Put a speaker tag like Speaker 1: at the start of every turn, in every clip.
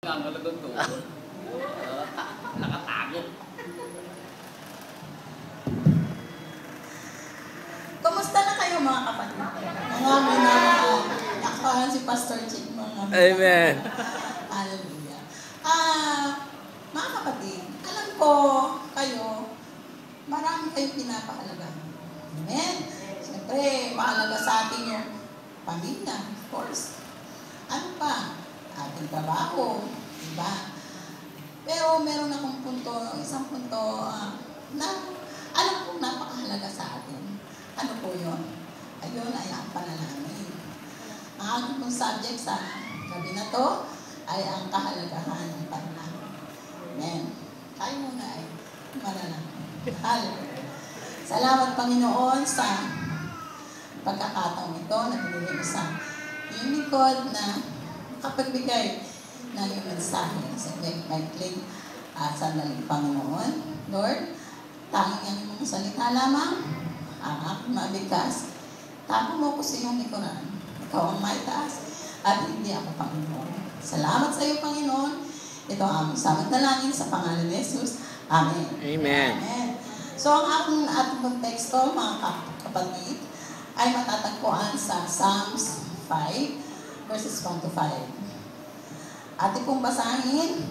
Speaker 1: Nakalagot to. Nakatakot.
Speaker 2: Kumusta na kayo mga kapatid? Mga minakahan si Pastor Chick mga
Speaker 3: Amen.
Speaker 2: Hallelujah. Mga kapatid, alam ko kayo, marami kayong pinapahalaga. Amen? Siyempre, mahalaga sa atin yung pamilya, of course. Ano pa? Ating trabaho, diba? Pero meron akong isang punto na alam kong napakahalaga sa atin. Ano po yun? Ayun ay ang panalangin. Ang aking pong subject sa gabi na to ay ang kahalagahan ng panalangin. Amen. Tayo muna ay manalangin. Hallelujah. Salamat Panginoon sa pagkakataong ito na binigay mo sa iyong likod na kapagbigay ng iyong mensahe sa maikling sandaling Panginoon. Lord, tanging ang iyong salita lamang ang aking mabigkas. Tapo mo ko sa iyong likuran. Ikaw ang may taas at hindi ako, Panginoon. Salamat sa iyo, Panginoon. Ito ang aming samantalangin sa pangalan ni Jesus. Amen.
Speaker 3: Amen.
Speaker 2: Amen. So, ang ating konteksto, mga kapatid, ay matatagpuan sa Psalms 5, verses 1 to 5. Ating pong basahin.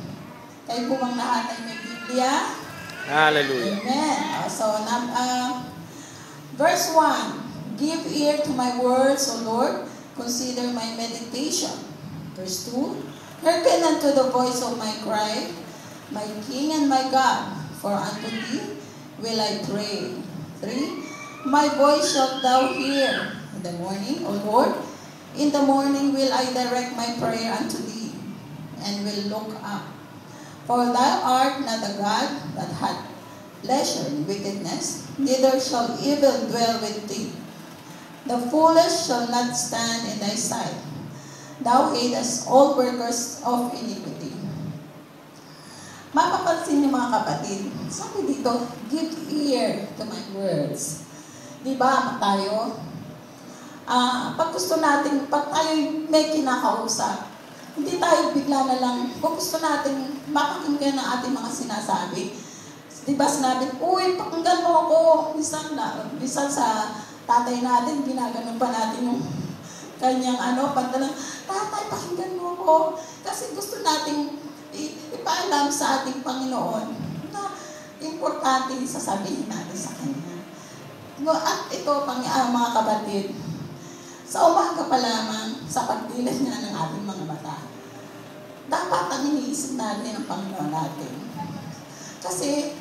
Speaker 2: Kayo po bang lahat ay may Biblia?
Speaker 3: Hallelujah.
Speaker 2: Amen. So, verse 1. Give ear to my words, O Lord. Consider my meditation. Verse 2. Hearken unto the voice of my cry, my King and my God. For unto thee will I pray. 3. My voice shalt thou hear in the morning, O Lord. In the morning will I direct my prayer unto thee, and will look up. For thou art not a God that hath pleasure in wickedness, neither shall evil dwell with thee. The foolish shall not stand in thy sight. Thou hatest all workers of iniquity. Mapapansin niyo mga kapatid, sabi dito, give ear to my words. Diba tayo? Pag gusto natin, pag tayo may kinakausap, hindi tayo bigla na lang, kung gusto natin mapakinggan ang ating mga sinasabi. Diba sinabi, uy, pakinggan mo ako. Bisan sa tatay natin, ginaganon pa natin yung kanyang pantalang, tatay, pakinggan mo ako. Kasi gusto nating ipaalam sa ating Panginoon na importante sasabihin natin sa Kanya. At ito, mga kapatid, sa umaga pa lamang, sa pagdilat niya ng ating mga mata, dapat ang iniisip natin ang Panginoon natin. Kasi,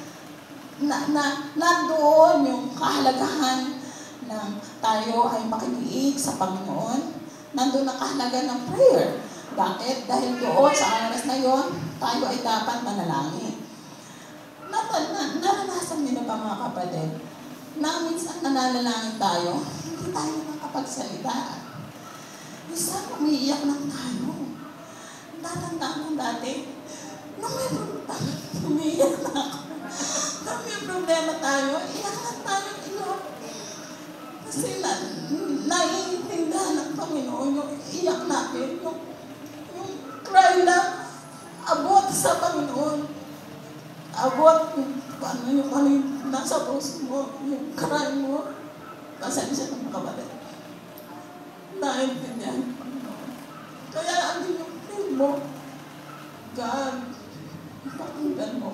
Speaker 2: nandoon yung kahalagahan ng tayo ay makinig sa Panginoon. Nandoon ang kahalaga ng prayer. Bakit? Dahil doon, sa oras na yon, tayo ay dapat manalangin. Naranasan niyo na ba mga kapatid? Na minsan nananalangin tayo, hindi tayo makapagsalita. Minsan umiiyak lang tayo. Tatandaan ko dati, nung may problema, umiiyak na ako. Nung may problema tayo, iyak lang tayo, iyak. Kasi naiintindihan ng Panginoon yung iyak natin, yung cry lang, abot sa Panginoon. Abot yung nasa puso mo, yung cry mo. Pasensya ng mga kapatid. Naintindihan ng Panginoon. Kaya ang yung feel mo, God, pakinggan mo.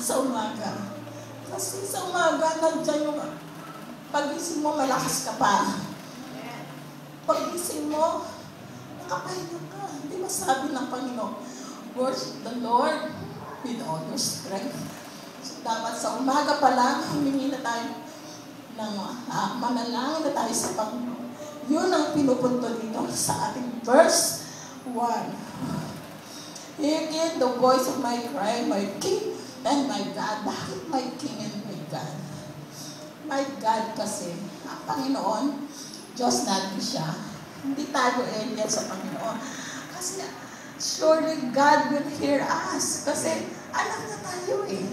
Speaker 2: Sa umaga. Kasi sa umaga, nandiyan yung pagising mo, malakas ka pa. Pagising mo, nakapahinga ka. Hindi ba sabi ng Panginoon, worship the Lord with all your strength. So, dapat sa umaga pa lang, humingi na tayo ng manalangin na tayo sa Panginoon. Yun ang pinupunto dito sa ating verse 1. Hear the voice of my cry, my King and my God. Bakit my King and my God? My God kasi, ang Panginoon, Diyos natin siya. Hindi tayo alien sa Panginoon. Kasi surely God will hear us. Kasi alam na tayo eh.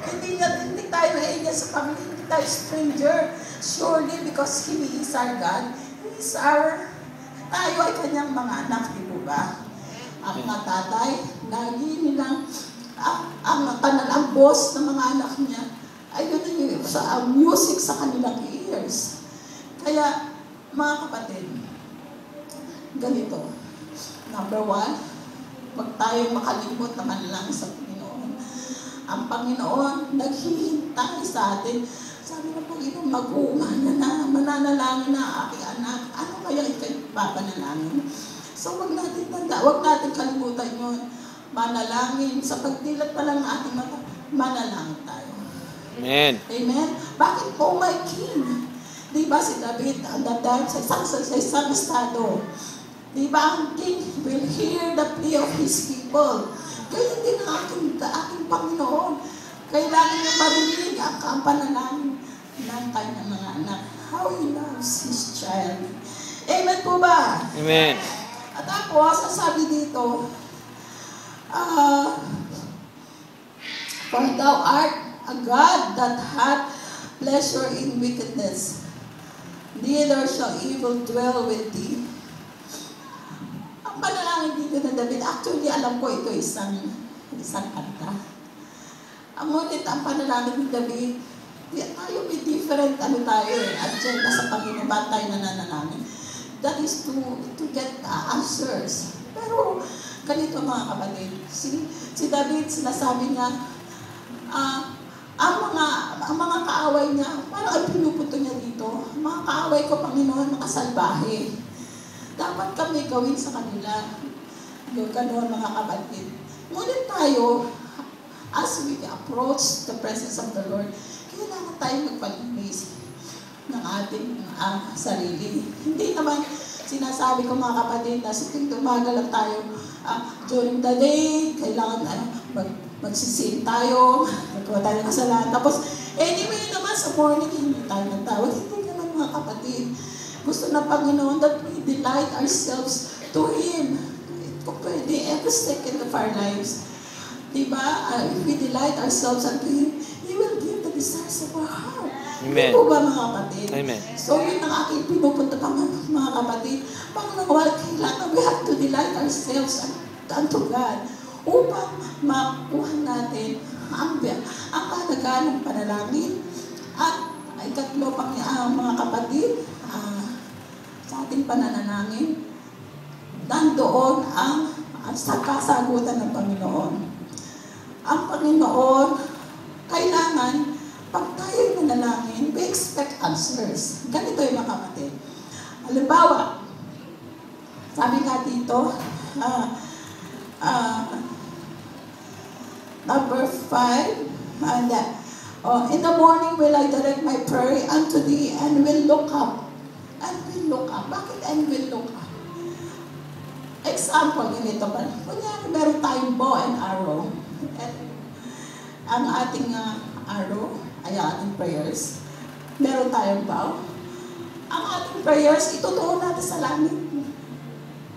Speaker 2: Hindi tayo alien sa Panginoon. Hindi tayo stranger. Surely because He is our God. He is tayo ay Kanyang mga anak, di po ba? Ang mga tatay, lagi nilang ang boss ng mga anak niya ay yun sa music sa kanilang ears. Kaya, mga kapatid, ganito. Number 1, huwag tayong makalimot na manalangin sa Panginoon. Ang Panginoon, naghihintay sa atin. Sabi ng Panginoon, mag-uumana na, mananalangin na aking anak. Ano kaya ikay papanalangin? So, huwag natin kalimutan yun. Manalangin, sa pagdilat pa lang ng ating mata, manalangin tayo.
Speaker 1: Amen.
Speaker 2: Amen? Bakit po, my King? Di ba si David, ang dadaan sa isang estado, di ba ang King will hear the plea of his people? Kaya din ang aking Panginoon. Kailangan niya marinig ang panalangin ng kanyang mga anak. How he loves his child. Amen po ba?
Speaker 1: Amen.
Speaker 2: At tapos, ang sabi dito, for thou art a God that hath pleasure in wickedness, neither shall evil dwell with thee. Ang panalangin dito ng David, actually alam ko ito isang kanta. Ang ngunit ang panalangin ng David, tayo may different agenda sa Panginoon, ba't tayo nananalangin? That is to get answers. Pero ganito mga kapatid, si David, sinasabi niya, ang mga kaaway niya, parang ay pinuputo niya dito. Mga kaaway ko, Panginoon, mga salbahe. Dapat kami gawin sa kanila. Ganoon mga kapatid. Ngunit tayo, as we approach the presence of the Lord, kailangan tayo magpalinis ng ating sarili. Hindi naman sinasabi ko mga kapatid na siting tumagal lang tayo during the day, kailangan magsisin tayo, nagkawa tayo ng kasalanan. Tapos, anyway naman sa morning, hindi tayo nagtawag. Hindi naman mga kapatid. Gusto na Panginoon that we delight ourselves to Him. Kung pwede, every second of our lives. Diba? If we delight ourselves unto Him, He will give the desires of our heart.
Speaker 1: Amen.
Speaker 2: Hindi po ba mga kapatid?
Speaker 1: Amen.
Speaker 2: So yun ang aking pinupunta pa mga kapatid. Panginoon, kailangan we have to delight ourselves unto God upang makuha natin ang kahalagaan ng panalangin. At ikatlo pang mga kapatid, sa ating pananalangin, nandoon ang kasagutan ng Panginoon. Ang Panginoon, kailangan, pag tayo'y nanalangin, we expect answers. Ganito yung mga kapatid. Halimbawa, sabi nga dito, number 5, in the morning will I direct my prayer unto thee and will look up. And will look up. Bakit and will look up? Example, ganito ba? Kunyari, meron tayong bow and arrow. At ang ating arrow ay ating prayers. Meron tayong bow. Ang ating prayers, itutuon natin sa langit.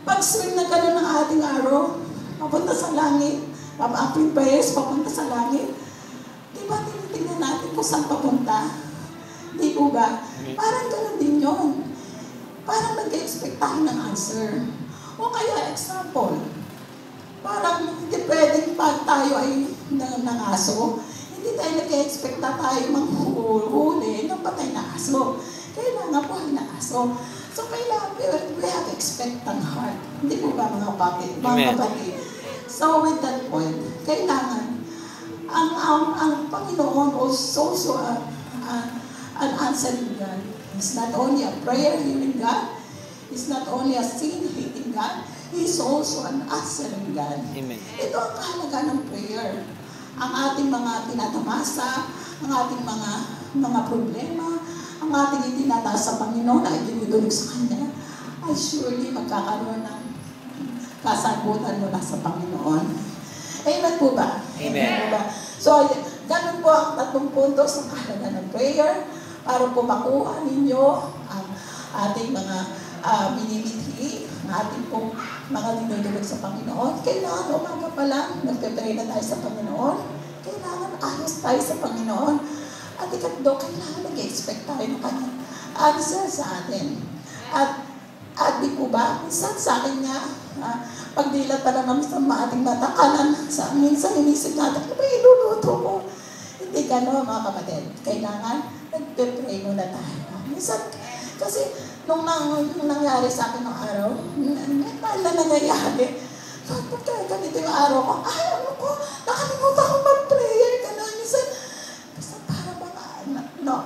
Speaker 2: Pag-swing na gano'n ng ating arrow, papunta sa langit. Ating prayers, papunta sa langit. Diba, tinitingnan natin kung saan papunta? Di po ba? Parang gano'n din yun. Parang nag-expect tayo ng answer. O kaya, example, parang hindi pwedeng pag tayo ay nangaso, hindi tayo nag-expect na tayo manghuli ng patay na aso. Kailangan po ay na aso. So, kailangan we have expectant heart. Hindi po ba mga kapatid? So, with that point, kailangan ang Panginoon also an answering God. He's not only a prayer-hearing God, He's not only a sin-hating God, He's also an answering God.
Speaker 1: Amen. Ito
Speaker 2: ang kahalaga ng prayer. Ang ating mga tinatamasa, ang ating mga problema, ang ating itinataas sa Panginoon ay dinudulog sa Kanya, ay surely magkakaroon ng kasagutan mula sa Panginoon. Amen po ba?
Speaker 1: Amen.
Speaker 2: Po ba? So, ganun po ang 3 puntos ng kahalaga ng prayer para po makuha ninyo ang ating mga minimithi, ang ating pong mga dinudulog sa Panginoon. Kailangan umaga pa lang, nagpe-pray na tayo sa Panginoon. Kailangan ayos tayo sa Panginoon. At ikatlo, kailangan nag-expect tayo ng kanyang answer sa atin. At Adi po ba? Minsan sa akin niya, pagdilat pa lang namin sa ating mata, minsan inisip natin, ano ba iluluto ko? Hindi gano'n mga kapatid. Kailangan, nagpe-pray muna tayo. Minsan, kasi nung nangyari sa akin ng araw, may pala nangyayari. Pagka ganito yung araw ko, ano ko, nakalimutan ko mag-prayer. Gano'n, minsan, basta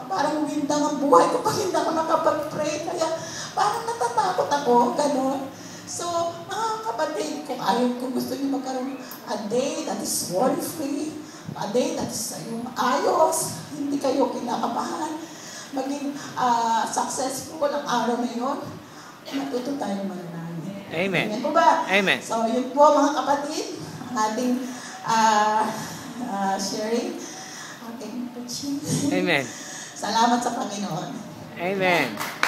Speaker 2: parang windang ang buhay ko pag hindi ako nakapag-pray. Kaya parang natatakot ako, gano'n. So, mga kapatid, kung ayaw ko gusto niyo magkaroon a day that is worry-free, a day that is yung ayos, hindi kayo kinakabahan, maging successful ang araw na yun, matuto tayo mananalo.
Speaker 1: Amen.
Speaker 2: Amen po ba?
Speaker 1: Amen.
Speaker 2: So, yun po mga kapatid, ang ating sharing, ating preaching.
Speaker 1: Amen.
Speaker 2: Salamat sa Panginoon.
Speaker 1: Amen.